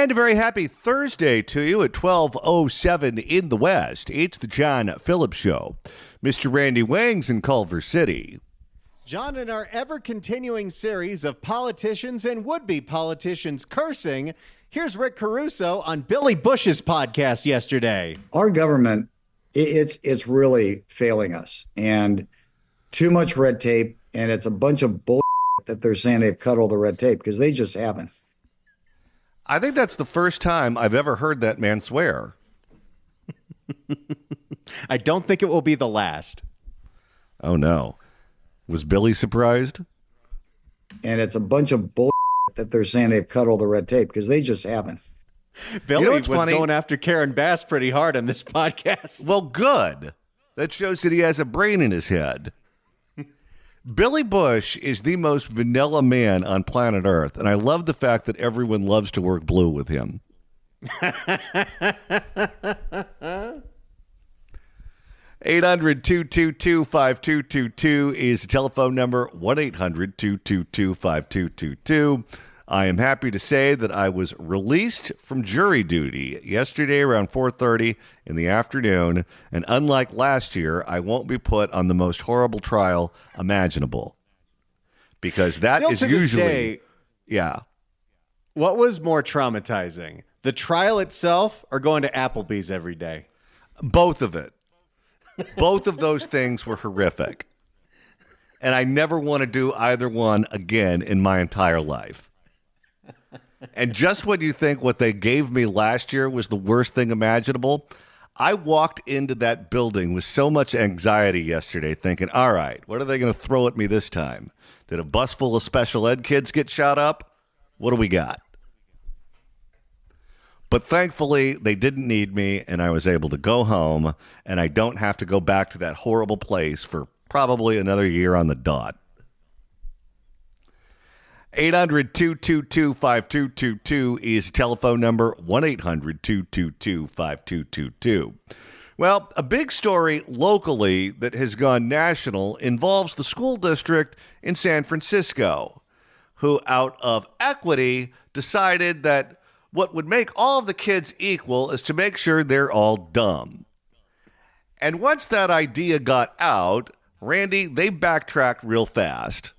And a very happy Thursday to you at 12:07 in the West. It's the John Phillips Show. Mr. Randy Wangs in Culver City. John, in our ever-continuing series of politicians and would-be politicians cursing, here's Rick Caruso on Billy Bush's podcast yesterday. Our government, it's really failing us, and too much red tape, and it's a bunch of bull that they're saying they've cut all the red tape, because they just haven't. I think that's the first time I've ever heard that man swear. I don't think it will be the last. Oh, no. Was Billy surprised? And it's a bunch of bull that they're saying they've cut all the red tape, because they just haven't. Billy was going after Karen Bass pretty hard on this podcast. Well, good. That shows that he has a brain in his head. Billy Bush is the most vanilla man on planet Earth, and I love the fact that everyone loves to work blue with him. 800-222-5222 is the telephone number, 1-800-222-5222. I am happy to say that I was released from jury duty yesterday around 4:30 in the afternoon, and unlike last year, I won't be put on the most horrible trial imaginable, because that Still is to this usually, day, yeah. What was more traumatizing, the trial itself or going to Applebee's every day? Both of it. Both of those things were horrific, and I never want to do either one again in my entire life. And just when you think what they gave me last year was the worst thing imaginable, I walked into that building with so much anxiety yesterday thinking, all right, what are they going to throw at me this time? Did a bus full of special ed kids get shot up? What do we got? But thankfully, they didn't need me, and I was able to go home, and I don't have to go back to that horrible place for probably another year on the dot. 800-222-5222 is the telephone number, 1-800-222-5222. Well, a big story locally that has gone national involves the school district in San Francisco, who, out of equity, decided that what would make all of the kids equal is to make sure they're all dumb. And once that idea got out, Randy, they backtracked real fast.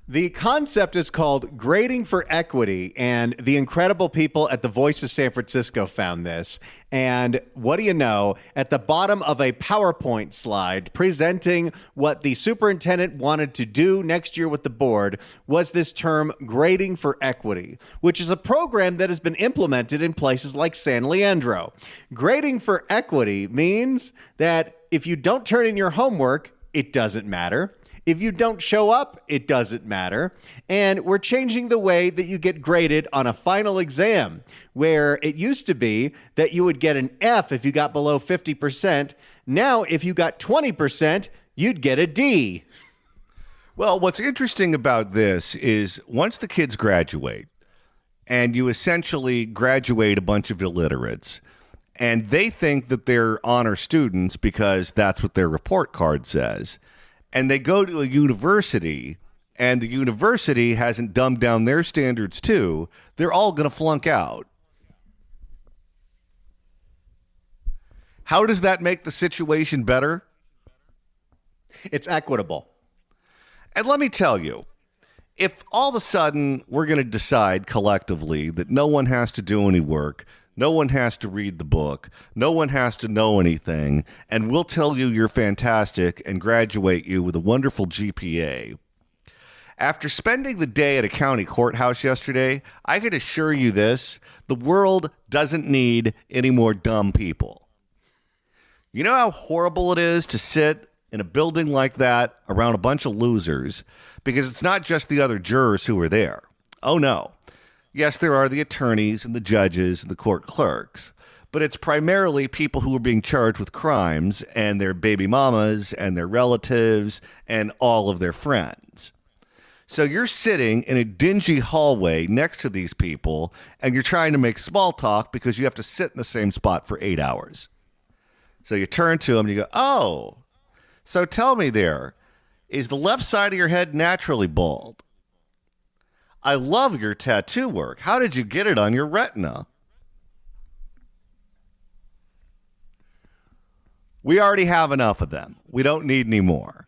The concept is called Grading for Equity, and the incredible people at the Voice of San Francisco found this. And what do you know? At the bottom of a PowerPoint slide presenting what the superintendent wanted to do next year with the board was this term Grading for Equity, which is a program that has been implemented in places like San Leandro. Grading for Equity means that if you don't turn in your homework, it doesn't matter. If you don't show up, it doesn't matter. And we're changing the way that you get graded on a final exam, where it used to be that you would get an F if you got below 50%. Now, if you got 20%, you'd get a D. Well, what's interesting about this is once the kids graduate, and you essentially graduate a bunch of illiterates, and they think that they're honor students because that's what their report card says, and they go to a university, and the university hasn't dumbed down their standards too, they're all going to flunk out. How does that make the situation better? It's equitable. And let me tell you, if all of a sudden we're going to decide collectively that no one has to do any work, no one has to read the book, no one has to know anything, and we'll tell you you're fantastic and graduate you with a wonderful GPA. After spending the day at a county courthouse yesterday, I can assure you this, the world doesn't need any more dumb people. You know how horrible it is to sit in a building like that around a bunch of losers, because it's not just the other jurors who are there. Oh, no. Yes, there are the attorneys and the judges and the court clerks, but it's primarily people who are being charged with crimes and their baby mamas and their relatives and all of their friends. So you're sitting in a dingy hallway next to these people, and you're trying to make small talk because you have to sit in the same spot for 8 hours. So you turn to them and you go, oh, so tell me there, is the left side of your head naturally bald? I love your tattoo work. How did you get it on your retina? We already have enough of them. We don't need any more.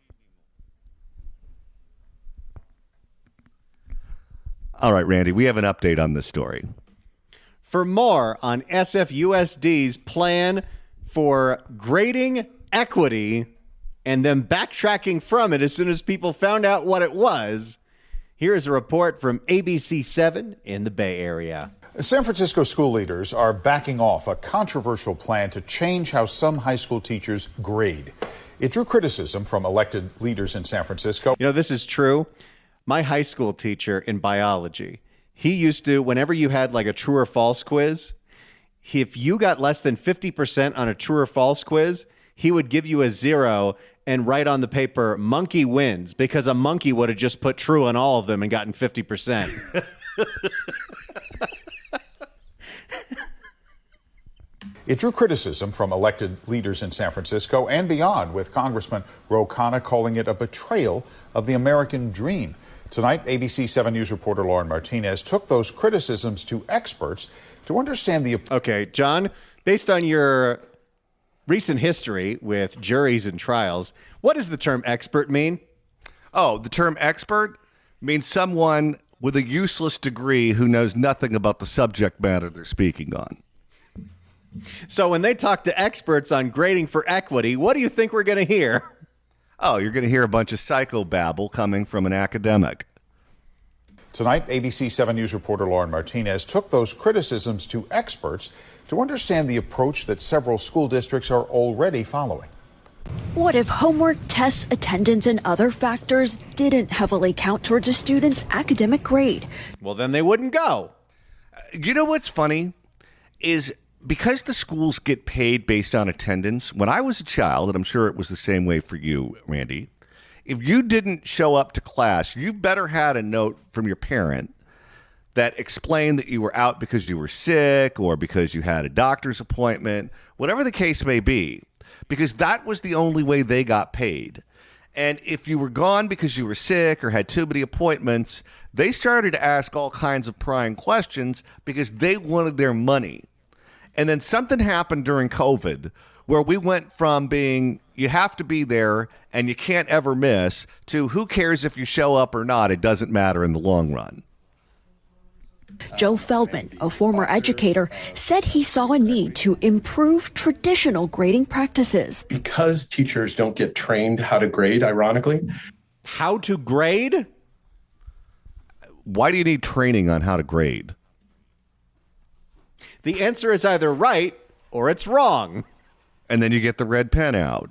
All right, Randy, we have an update on this story. For more on SFUSD's plan for grading equity and then backtracking from it as soon as people found out what it was, here's a report from ABC7 in the Bay Area. San Francisco school leaders are backing off a controversial plan to change how some high school teachers grade. It drew criticism from elected leaders in San Francisco. You know, this is true. My high school teacher in biology, he used to, whenever you had like a true or false quiz, if you got less than 50% on a true or false quiz, he would give you a 0 and write on the paper, monkey wins, because a monkey would have just put true on all of them and gotten 50%. It drew criticism from elected leaders in San Francisco and beyond, with Congressman Ro Khanna calling it a betrayal of the American dream. Tonight, ABC 7 News reporter Lauren Martinez took those criticisms to experts to understand the... Okay, John, based on your recent history with juries and trials, what does the term expert mean? Oh, the term expert means someone with a useless degree who knows nothing about the subject matter they're speaking on. So when they talk to experts on grading for equity, what do you think we're going to hear? Oh, you're going to hear a bunch of psychobabble coming from an academic. Tonight, ABC 7 News reporter Lauren Martinez took those criticisms to experts to understand the approach that several school districts are already following. What if homework, tests, attendance, and other factors didn't heavily count towards a student's academic grade? Well, then they wouldn't go. You know what's funny is because the schools get paid based on attendance, when I was a child, and I'm sure it was the same way for you, Randy, if you didn't show up to class, you better had a note from your parent that explained that you were out because you were sick or because you had a doctor's appointment, whatever the case may be, because that was the only way they got paid. And if you were gone because you were sick or had too many appointments, they started to ask all kinds of prying questions because they wanted their money. And then something happened during COVID where we went from being you have to be there and you can't ever miss to who cares if you show up or not, it doesn't matter in the long run. Joe Feldman, a former educator, said he saw a need to improve traditional grading practices. Because teachers don't get trained how to grade, ironically. How to grade? Why do you need training on how to grade? The answer is either right or it's wrong. And then you get the red pen out.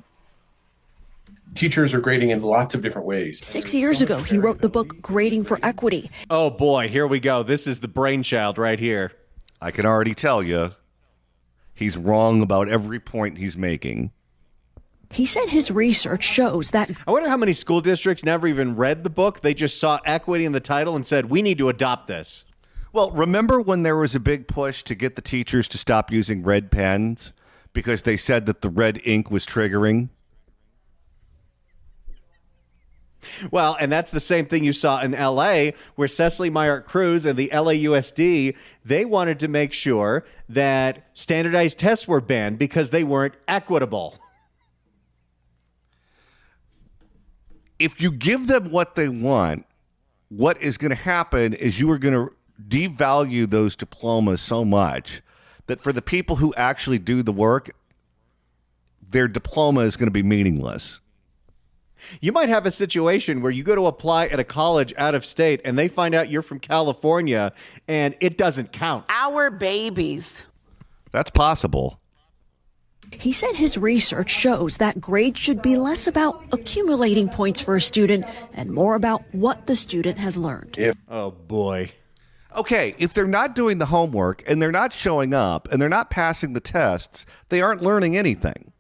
Teachers are grading in lots of different ways. 6 years ago, he wrote the book Grading for Equity. Oh boy, here we go. This is the brainchild right here. I can already tell you, he's wrong about every point he's making. He said his research shows that... I wonder how many school districts never even read the book. They just saw equity in the title and said, we need to adopt this. Well, remember when there was a big push to get the teachers to stop using red pens because they said that the red ink was triggering? Well, and that's the same thing you saw in L.A., where Cecily Myart Cruz and the LAUSD, they wanted to make sure that standardized tests were banned because they weren't equitable. If you give them what they want, what is going to happen is you are going to devalue those diplomas so much that for the people who actually do the work, their diploma is going to be meaningless. You might have a situation where you go to apply at a college out of state and they find out you're from California and it doesn't count. Our babies. That's possible. He said his research shows that grades should be less about accumulating points for a student and more about what the student has learned. Oh, boy. Okay, if they're not doing the homework and they're not showing up and they're not passing the tests, they aren't learning anything.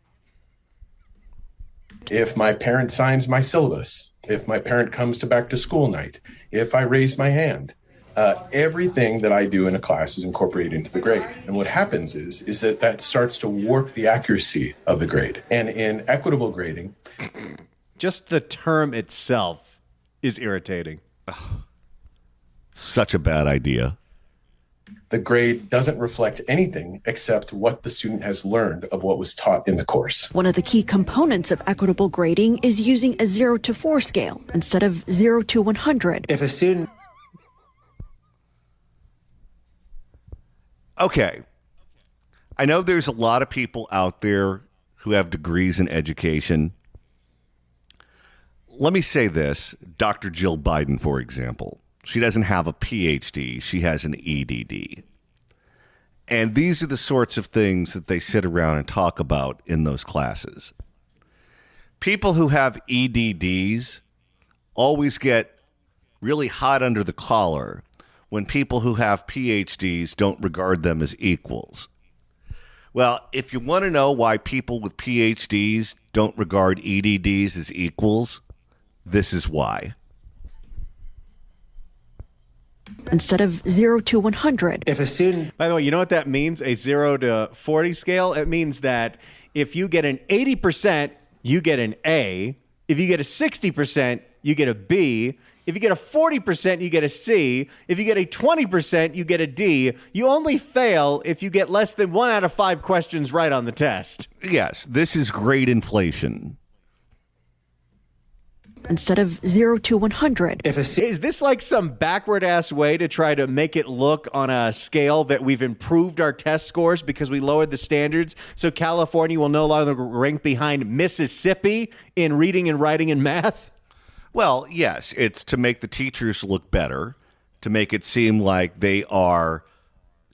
If my parent signs my syllabus, if my parent comes to back to school night, if I raise my hand, everything that I do in a class is incorporated into the grade. And what happens is that starts to warp the accuracy of the grade. And in equitable grading, just the term itself is irritating. Such a bad idea. The grade doesn't reflect anything except what the student has learned of what was taught in the course. One of the key components of equitable grading is using a 0 to 4 scale instead of 0 to 100. If a student... Okay. I know there's a lot of people out there who have degrees in education. Let me say this. Dr. Jill Biden, for example. She doesn't have a PhD. She has an EDD. And these are the sorts of things that they sit around and talk about in those classes. People who have EDDs always get really hot under the collar when people who have PhDs don't regard them as equals. Well, if you want to know why people with PhDs don't regard EDDs as equals, this is why. Instead of 0 to 100. If a student... By the way, you know what that means? A 0 to 40 scale? It means that if you get an 80%, you get an A. If you get a 60%, you get a B. If you get a 40%, you get a C. If you get a 20%, you get a D. You only fail if you get less than 1 out of 5 questions right on the test. Yes, this is grade inflation. Instead of 0 to 100. Is this like some backward-ass way to try to make it look on a scale that we've improved our test scores because we lowered the standards so California will no longer rank behind Mississippi in reading and writing and math? Well, yes, it's to make the teachers look better, to make it seem like they are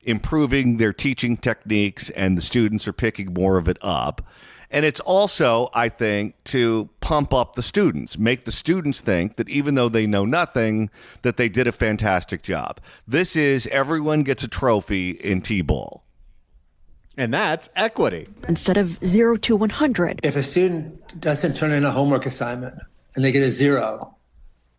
improving their teaching techniques and the students are picking more of it up. And it's also, I think, to pump up the students, make the students think that even though they know nothing, that they did a fantastic job. This is everyone gets a trophy in T-ball. And that's equity. Instead of 0 to 100. If a student doesn't turn in a homework assignment and they get a 0,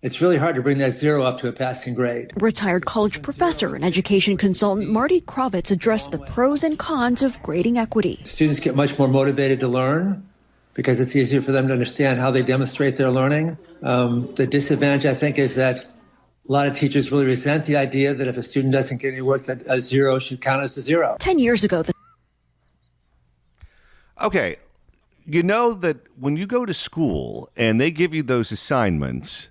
it's really hard to bring that 0 up to a passing grade. Retired college professor and education consultant Marty Kravitz addressed the pros and cons of grading equity. Students get much more motivated to learn because it's easier for them to understand how they demonstrate their learning. The disadvantage, I think, is that a lot of teachers really resent the idea that if a student doesn't get any work, that a 0 should count as a 0. 10 years ago, Okay, you know that when you go to school and they give you those assignments,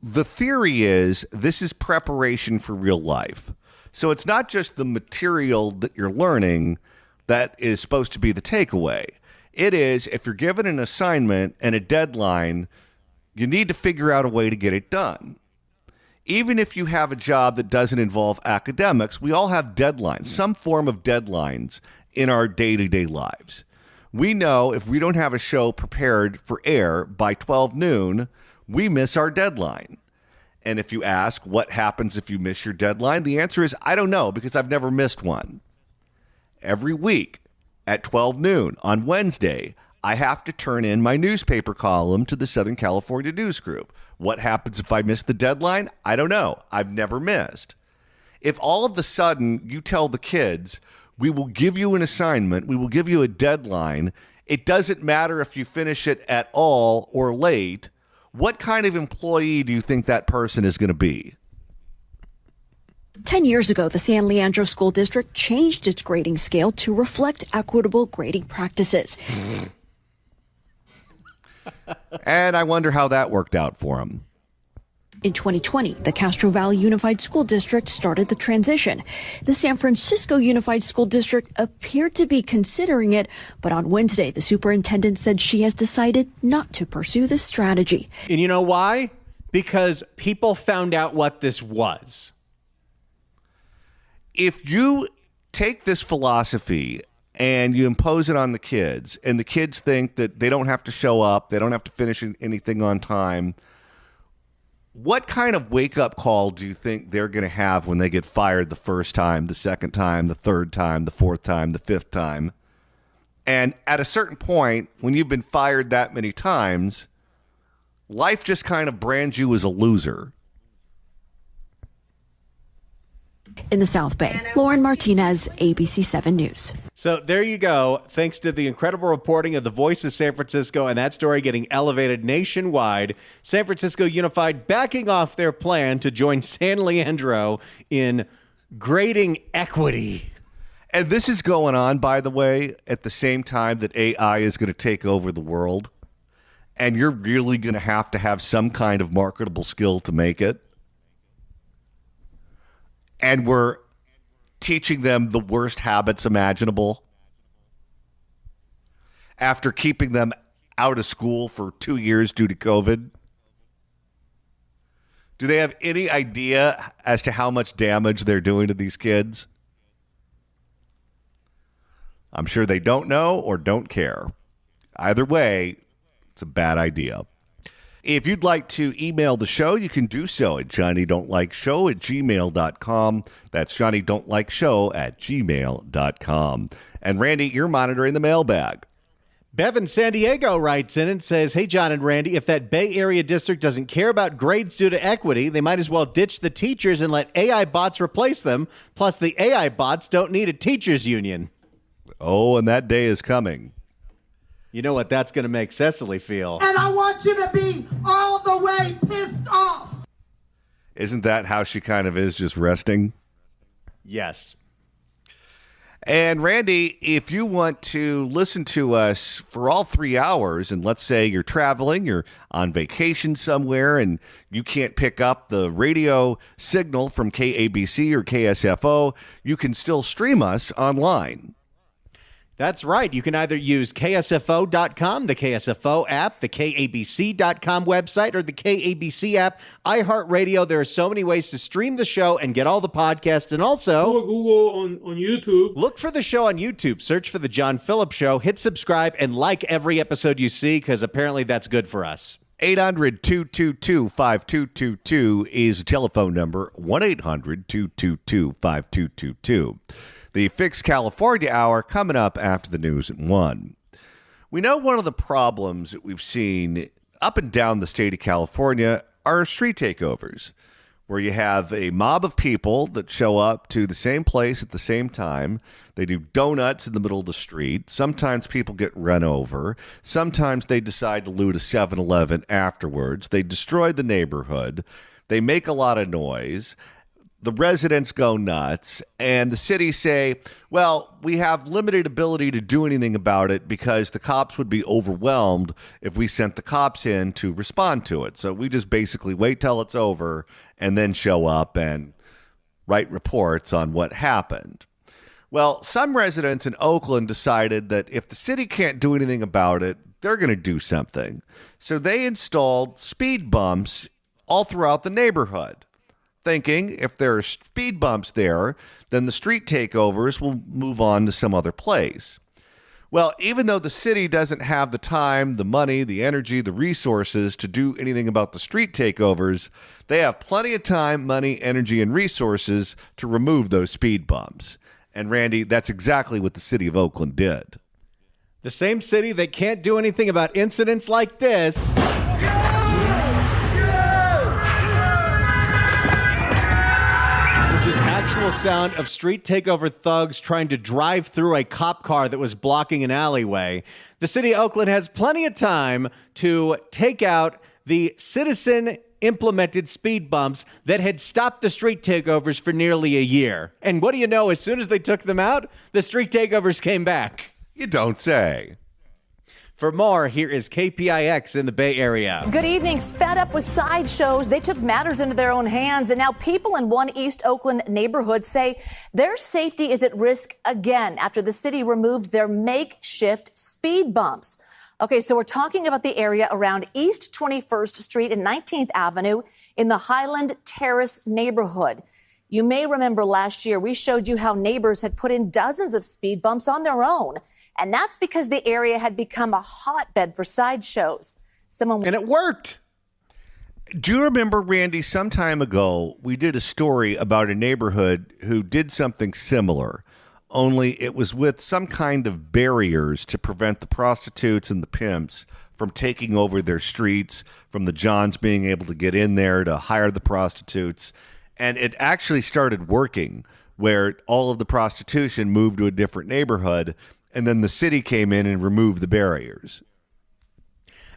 the theory is this is preparation for real life. So it's not just the material that you're learning that is supposed to be the takeaway. It is, if you're given an assignment and a deadline, you need to figure out a way to get it done. Even if you have a job that doesn't involve academics, we all have deadlines, some form of deadlines in our day-to-day lives. We know if we don't have a show prepared for air by 12 noon, we miss our deadline. And if you ask what happens if you miss your deadline, the answer is, I don't know, because I've never missed one. Every week at 12 noon on Wednesday, I have to turn in my newspaper column to the Southern California News Group. What happens if I miss the deadline? I don't know. I've never missed. If all of a sudden you tell the kids, we will give you an assignment, we will give you a deadline, it doesn't matter if you finish it at all or late, what kind of employee do you think that person is going to be? 10 years ago, the San Leandro School District changed its grading scale to reflect equitable grading practices. And I wonder how that worked out for them. In 2020, the Castro Valley Unified School District started the transition. The San Francisco Unified School District appeared to be considering it, but on Wednesday, the superintendent said she has decided not to pursue this strategy. And you know why? Because people found out what this was. If you take this philosophy and you impose it on the kids, and the kids think that they don't have to show up, they don't have to finish anything on time, what kind of wake-up call do you think they're going to have when they get fired the first time, the second time, the third time, the fourth time, the fifth time? And at a certain point, when you've been fired that many times, life just kind of brands you as a loser. In the South Bay, Lauren Martinez, ABC 7 News. So there you go. Thanks to the incredible reporting of the Voice of San Francisco and that story getting elevated nationwide, San Francisco Unified backing off their plan to join San Leandro in grading equity. And this is going on, by the way, at the same time that AI is going to take over the world. And you're really going to have some kind of marketable skill to make it. And we're teaching them the worst habits imaginable after keeping them out of school for 2 years due to COVID. Do they have any idea as to how much damage they're doing to these kids? I'm sure they don't know or don't care. Either way, it's a bad idea. If you'd like to email the show, you can do so at johnnydon'tlikeshow@gmail.com. That's johnnydon'tlikeshow@gmail.com. And Randy, you're monitoring the mailbag. Bevan San Diego writes in and says, hey, John and Randy, if that Bay Area district doesn't care about grades due to equity, they might as well ditch the teachers and let AI bots replace them. Plus, the AI bots don't need a teachers union. Oh, and that day is coming. You know what that's going to make Cecily feel. And I want you to be all the way pissed off. Isn't that how she kind of is, just resting? Yes. And Randy, if you want to listen to us for all 3 hours, and let's say you're traveling, you're on vacation somewhere, and you can't pick up the radio signal from KABC or KSFO, you can still stream us online. That's right. You can either use KSFO.com, the KSFO app, the KABC.com website, or the KABC app, iHeartRadio. There are so many ways to stream the show and get all the podcasts. And also, Google on YouTube. Look for the show on YouTube. Search for The John Phillips Show. Hit subscribe and like every episode you see, because apparently that's good for us. 800-222-5222 is the telephone number, 1-800-222-5222. The Fix California Hour coming up after the news at 1. We know one of the problems that we've seen up and down the state of California are street takeovers, where you have a mob of people that show up to the same place at the same time. They do donuts in the middle of the street. Sometimes people get run over. Sometimes they decide to loot a 7-Eleven afterwards. They destroy the neighborhood. They make a lot of noise. The residents go nuts, and the city say, well, we have limited ability to do anything about it because the cops would be overwhelmed if we sent the cops in to respond to it. So we just basically wait till it's over and then show up and write reports on what happened. Well, some residents in Oakland decided that if the city can't do anything about it, they're going to do something. So they installed speed bumps all throughout the neighborhood, thinking if there are speed bumps there, then the street takeovers will move on to some other place. Well, even though the city doesn't have the time, the money, the energy, the resources to do anything about the street takeovers, they have plenty of time, money, energy, and resources to remove those speed bumps. And Randy, that's exactly what the city of Oakland did. The same city that can't do anything about incidents like this. Actual sound of street takeover thugs trying to drive through a cop car that was blocking an alleyway. The city of Oakland has plenty of time to take out the citizen implemented speed bumps that had stopped the street takeovers for nearly a year. And what do you know? As soon as they took them out, the street takeovers came back. You don't say. For more, here is KPIX in the Bay Area. Good evening. Fed up with sideshows, they took matters into their own hands. And now people in one East Oakland neighborhood say their safety is at risk again after the city removed their makeshift speed bumps. Okay, so we're talking about the area around East 21st Street and 19th Avenue in the Highland Terrace neighborhood. You may remember last year we showed you how neighbors had put in dozens of speed bumps on their own. And that's because the area had become a hotbed for sideshows. And it worked. Do you remember, Randy, some time ago, we did a story about a neighborhood who did something similar, only it was with some kind of barriers to prevent the prostitutes and the pimps from taking over their streets, from the Johns being able to get in there to hire the prostitutes. And it actually started working. where all of the prostitution moved to a different neighborhood, and then the city came in and removed the barriers.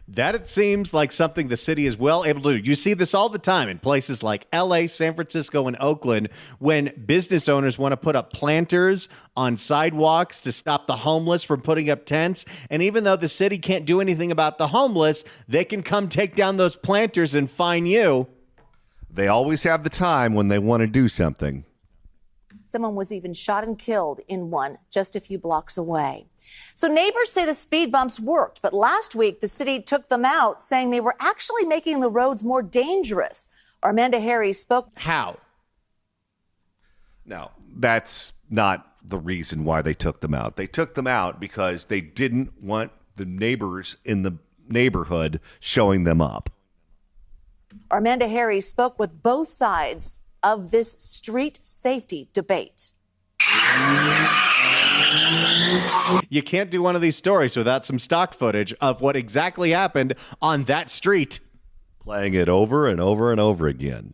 That, it seems like something the city is well able to do. You see this all the time in places like LA, San Francisco, and Oakland when business owners want to put up planters on sidewalks to stop the homeless from putting up tents. And even though the city can't do anything about the homeless, they can come take down those planters and fine you. They always have the time when they want to do something. Someone was even shot and killed in one just a few blocks away. So neighbors say the speed bumps worked, but last week the city took them out, saying they were actually making the roads more dangerous. Amanda Harris spoke. How? No, that's not the reason why they took them out. They took them out because they didn't want the neighbors in the neighborhood showing them up. Amanda Harris spoke with both sides of this street safety debate. You can't do one of these stories without some stock footage of what exactly happened on that street. Playing it over and over and over again.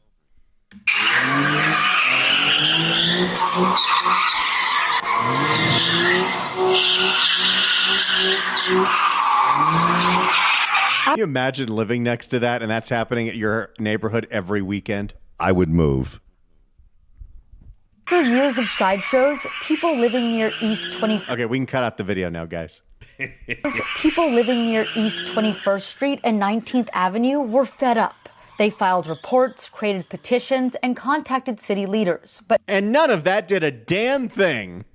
Can you imagine living next to that and that's happening at your neighborhood every weekend? I would move. After years of sideshows, people living near East 20. Okay, we can cut out the video now, guys. People living near East 21st Street and 19th Avenue were fed up. They filed reports, created petitions, and contacted city leaders. And none of that did a damn thing.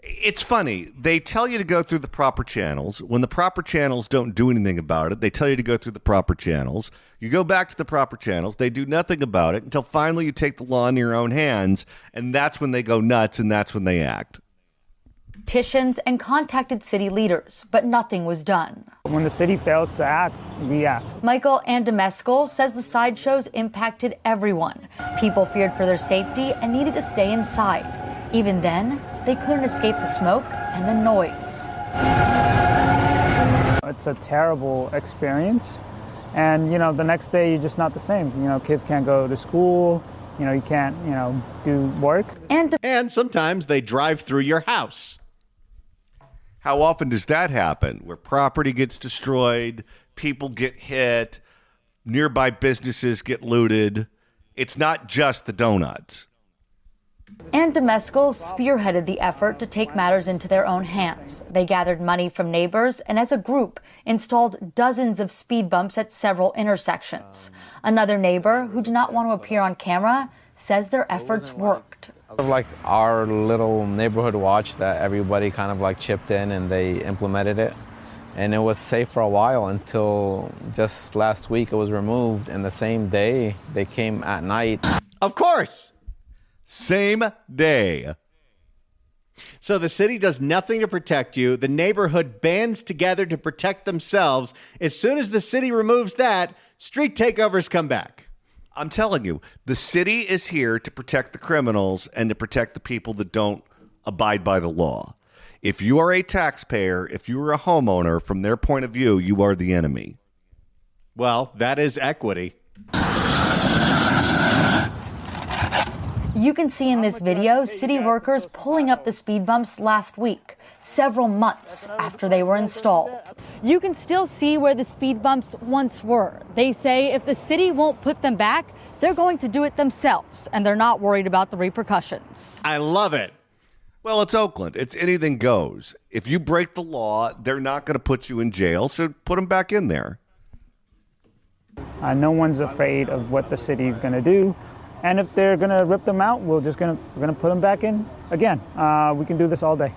It's funny. They tell you to go through the proper channels. When the proper channels don't do anything about it, they tell you to go through the proper channels. You go back to the proper channels. They do nothing about it until finally you take the law in your own hands, and that's when they go nuts, and that's when they act. Petitions and contacted city leaders, but nothing was done. When the city fails to act, we act. Michael Andemeskel says the sideshows impacted everyone. People feared for their safety and needed to stay inside. Even then, they couldn't escape the smoke and the noise. It's a terrible experience. And, the next day you're just not the same. Kids can't go to school. You can't, do work. And sometimes they drive through your house. How often does that happen? Where property gets destroyed, people get hit, nearby businesses get looted. It's not just the donuts. Andemeskel spearheaded the effort to take matters into their own hands. They gathered money from neighbors and as a group installed dozens of speed bumps at several intersections. Another neighbor who did not want to appear on camera says their efforts worked. Like our little neighborhood watch that everybody kind of like chipped in and they implemented it. And it was safe for a while until just last week it was removed. And the same day they came at night. Of course. Same day. So the city does nothing to protect you. The neighborhood bands together to protect themselves. As soon as the city removes that, street takeovers come back. I'm telling you, the city is here to protect the criminals and to protect the people that don't abide by the law. If you are a taxpayer, if you are a homeowner, from their point of view, you are the enemy. Well, that is equity. You can see in this video city workers pulling up the speed bumps last week, several months after they were installed. You can still see where the speed bumps once were. They say if the city won't put them back, they're going to do it themselves, and they're not worried about the repercussions. I love it. Well, it's Oakland. It's anything goes. If you break the law, they're not going to put you in jail, so put them back in there. No one's afraid of what the city's going to do. And if they're going to rip them out, we're going to put them back in again. We can do this all day.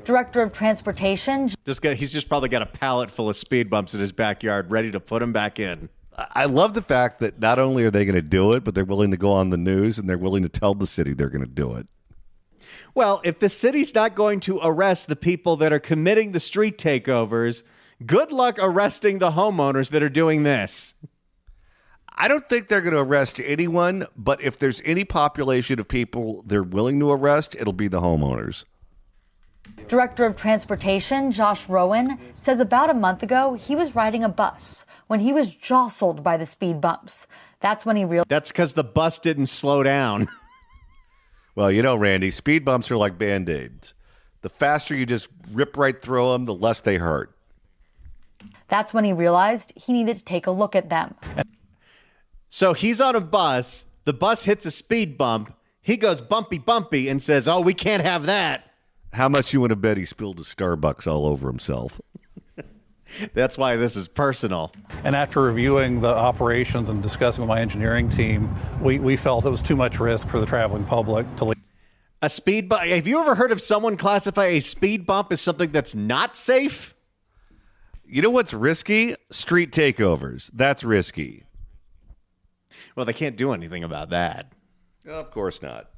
Director of Transportation. He's just probably got a pallet full of speed bumps in his backyard ready to put them back in. I love the fact that not only are they going to do it, but they're willing to go on the news and they're willing to tell the city they're going to do it. Well, if the city's not going to arrest the people that are committing the street takeovers, good luck arresting the homeowners that are doing this. I don't think they're going to arrest anyone, but if there's any population of people they're willing to arrest, it'll be the homeowners. Director of Transportation Josh Rowan says about a month ago he was riding a bus when he was jostled by the speed bumps. That's when he realized. That's because the bus didn't slow down. Well, you know, Randy, speed bumps are like Band-Aids. The faster you just rip right through them, the less they hurt. That's when he realized he needed to take a look at them. So he's on a bus. The bus hits a speed bump. He goes bumpy, bumpy and says, oh, we can't have that. How much you want to bet he spilled a Starbucks all over himself? That's why this is personal. And after reviewing the operations and discussing with my engineering team, we felt it was too much risk for the traveling public to leave. A speed bump. Have you ever heard of someone classify a speed bump as something that's not safe? You know what's risky? Street takeovers. That's risky. Well, they can't do anything about that. Of course not.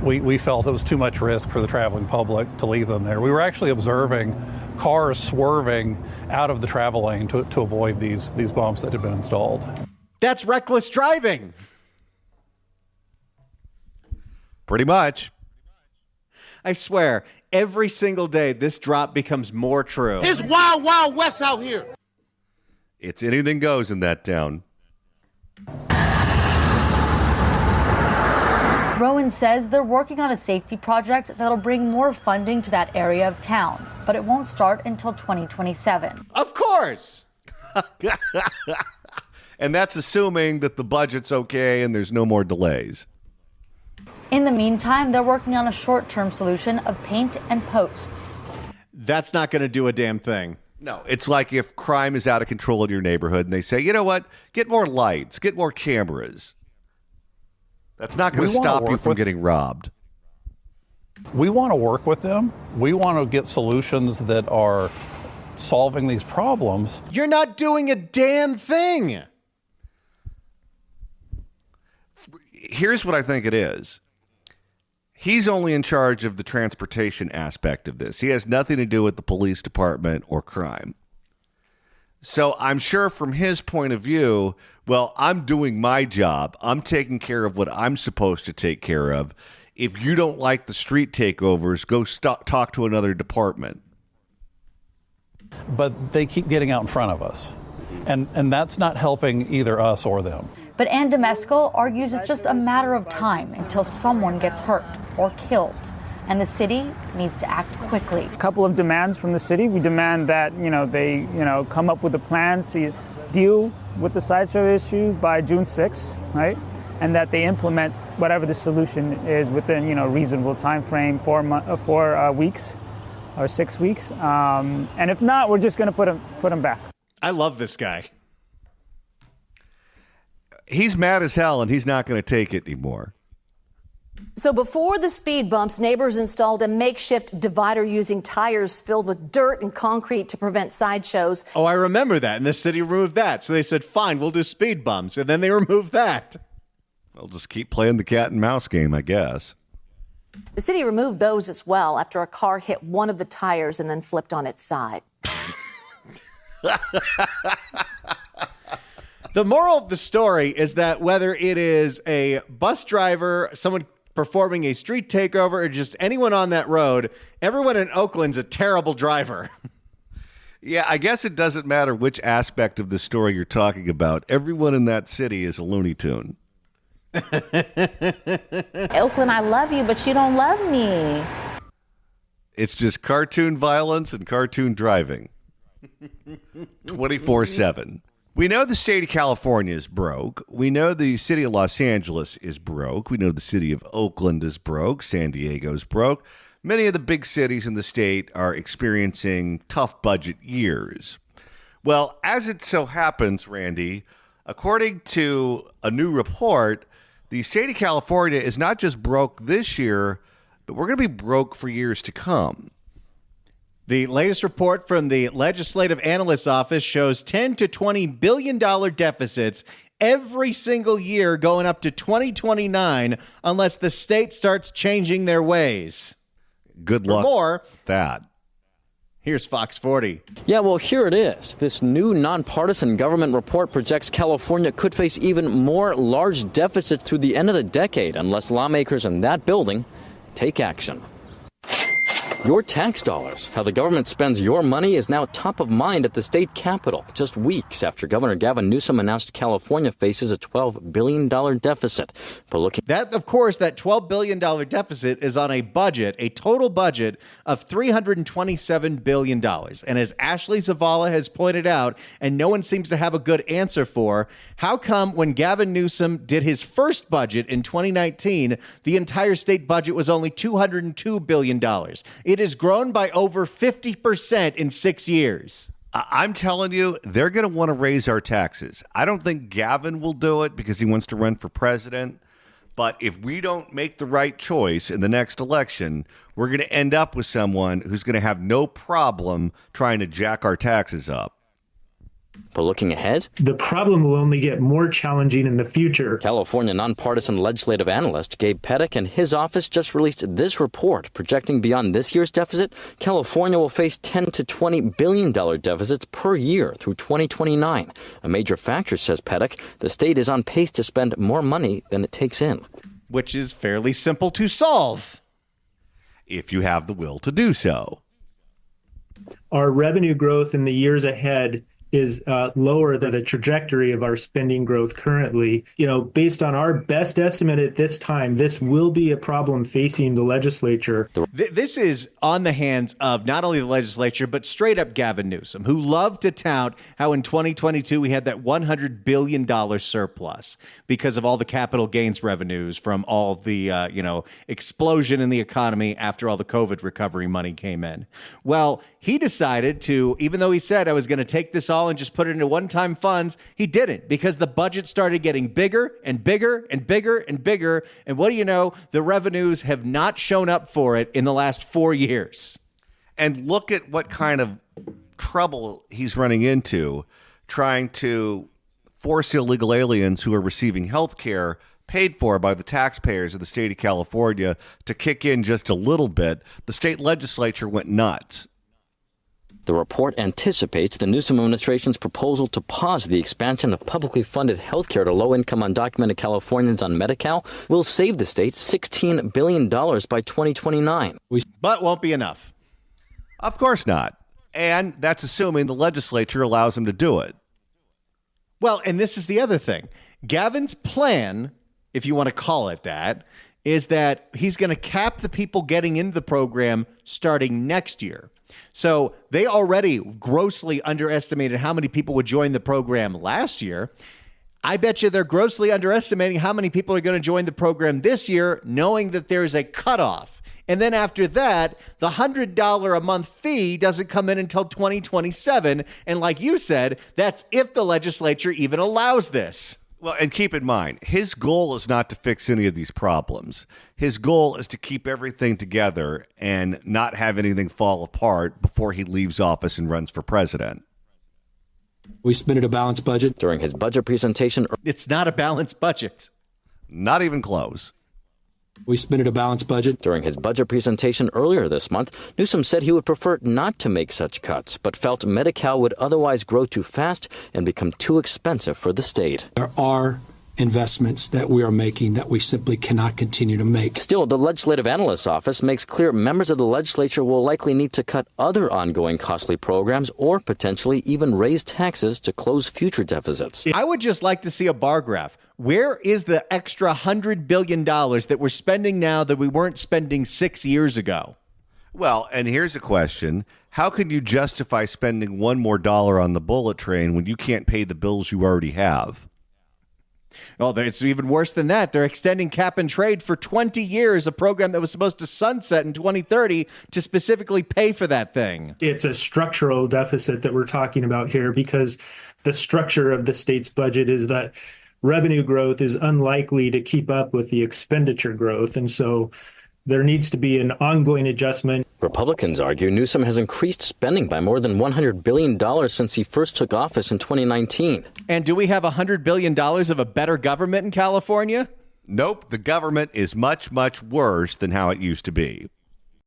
We felt it was too much risk for the traveling public to leave them there. We were actually observing cars swerving out of the travel lane to avoid these bumps that had been installed. That's reckless driving. Pretty much. I swear, every single day this drop becomes more true. It's wild, wild west out here. It's anything goes in that town. Rowan says they're working on a safety project that'll bring more funding to that area of town, but it won't start until 2027. Of course. And that's assuming that the budget's okay and there's no more delays. In the meantime, they're working on a short-term solution of paint and posts. That's not going to do a damn thing. No, it's like if crime is out of control in your neighborhood and they say, you know what, get more lights, get more cameras. That's not going to stop you from getting robbed. We want to work with them. We want to get solutions that are solving these problems. You're not doing a damn thing. Here's what I think it is. He's only in charge of the transportation aspect of this. He has nothing to do with the police department or crime. So I'm sure from his point of view, well, I'm doing my job. I'm taking care of what I'm supposed to take care of. If you don't like the street takeovers, go talk to another department. But they keep getting out in front of us. And that's not helping either us or them. But Ann Demesco argues it's just a matter of time until someone gets hurt or killed. And the city needs to act quickly. A couple of demands from the city. We demand that, they, come up with a plan to deal with the sideshow issue by June 6th, right? And that they implement whatever the solution is within, reasonable time frame, 4 weeks or 6 weeks. And if not, we're just going to put them back. I love this guy. He's mad as hell, and he's not going to take it anymore. So before the speed bumps, neighbors installed a makeshift divider using tires filled with dirt and concrete to prevent sideshows. Oh, I remember that. And the city removed that. So they said, fine, we'll do speed bumps. And then they removed that. They'll just keep playing the cat and mouse game, I guess. The city removed those as well after a car hit one of the tires and then flipped on its side. The moral of the story is that whether it is a bus driver, someone performing a street takeover, or just anyone on that road, everyone in Oakland's a terrible driver. Yeah, I guess it doesn't matter which aspect of the story you're talking about. Everyone in that city is a Looney Tune. Oakland, I love you, but you don't love me. It's just cartoon violence and cartoon driving. 24/7. We know the state of California is broke. We know the city of Los Angeles is broke. We know the city of Oakland is broke. San Diego's broke. Many of the big cities in the state are experiencing tough budget years. Well, as it so happens, Randy, according to a new report, the state of California is not just broke this year, but we're going to be broke for years to come. The latest report from the Legislative Analyst's Office shows $10 to $20 billion deficits every single year going up to 2029 unless the state starts changing their ways. Good luck. For more, that. Here's Fox 40. Yeah, well, here it is. This new nonpartisan government report projects California could face even more large deficits through the end of the decade unless lawmakers in that building take action. your tax dollars. How the government spends your money is now top of mind at the state capitol, just weeks after Governor Gavin Newsom announced California faces a $12 billion deficit. That, of course, that $12 billion deficit is on a budget, a total budget of $327 billion. And as Ashley Zavala has pointed out, and no one seems to have a good answer for, how come when Gavin Newsom did his first budget in 2019, the entire state budget was only $202 billion? It has grown by over 50% in 6 years. I'm telling you, they're going to want to raise our taxes. I don't think Gavin will do it because he wants to run for president. But if we don't make the right choice in the next election, we're going to end up with someone who's going to have no problem trying to jack our taxes up. But looking ahead, the problem will only get more challenging in the future. California nonpartisan legislative analyst Gabe Pettick and his office just released this report projecting beyond this year's deficit, California will face $10 to $20 billion deficits per year through 2029. A major factor, says Pettick, the state is on pace to spend more money than it takes in. Which is fairly simple to solve. If you have the will to do so. Our revenue growth in the years ahead is lower than the trajectory of our spending growth currently. Based on our best estimate at this time, this will be a problem facing the legislature. This is on the hands of not only the legislature, but straight up Gavin Newsom, who loved to tout how in 2022 we had that $100 billion surplus because of all the capital gains revenues from all the, explosion in the economy after all the COVID recovery money came in. Well, he decided to, even though he said I was going to take this all and just put it into one-time funds, he didn't, because the budget started getting bigger and bigger and bigger and bigger. And what do you know? The revenues have not shown up for it in the last 4 years. And look at what kind of trouble he's running into trying to force illegal aliens who are receiving health care paid for by the taxpayers of the state of California to kick in just a little bit. The state legislature went nuts. The report anticipates the Newsom administration's proposal to pause the expansion of publicly funded health care to low-income undocumented Californians on Medi-Cal will save the state $16 billion by 2029. But won't be enough. Of course not. And that's assuming the legislature allows him to do it. Well, and this is the other thing. Gavin's plan, if you want to call it that, is that he's going to cap the people getting into the program starting next year. So they already grossly underestimated how many people would join the program last year. I bet you they're grossly underestimating how many people are going to join the program this year, knowing that there's a cutoff. And then after that, the $100 a month fee doesn't come in until 2027. And like you said, that's if the legislature even allows this. Well, and keep in mind, his goal is not to fix any of these problems. His goal is to keep everything together and not have anything fall apart before he leaves office and runs for president. We submitted a balanced budget. During his budget presentation. It's not a balanced budget. Not even close. We submitted a balanced budget. During his budget presentation earlier this month, Newsom said he would prefer not to make such cuts, but felt Medi-Cal would otherwise grow too fast and become too expensive for the state. There are investments that we are making that we simply cannot continue to make. Still, the Legislative Analyst's Office makes clear members of the legislature will likely need to cut other ongoing costly programs or potentially even raise taxes to close future deficits. I would just like to see a bar graph. Where is the extra $100 billion that we're spending now that we weren't spending 6 years ago? Well, and here's a question. How can you justify spending one more dollar on the bullet train when you can't pay the bills you already have? Oh, it's even worse than that. They're extending cap and trade for 20 years, a program that was supposed to sunset in 2030 to specifically pay for that thing. It's a structural deficit that we're talking about here because the structure of the state's budget is that revenue growth is unlikely to keep up with the expenditure growth. And so there needs to be an ongoing adjustment. Republicans argue Newsom has increased spending by more than $100 billion since he first took office in 2019. And do we have $100 billion of a better government in California? Nope. The government is much, much worse than how it used to be.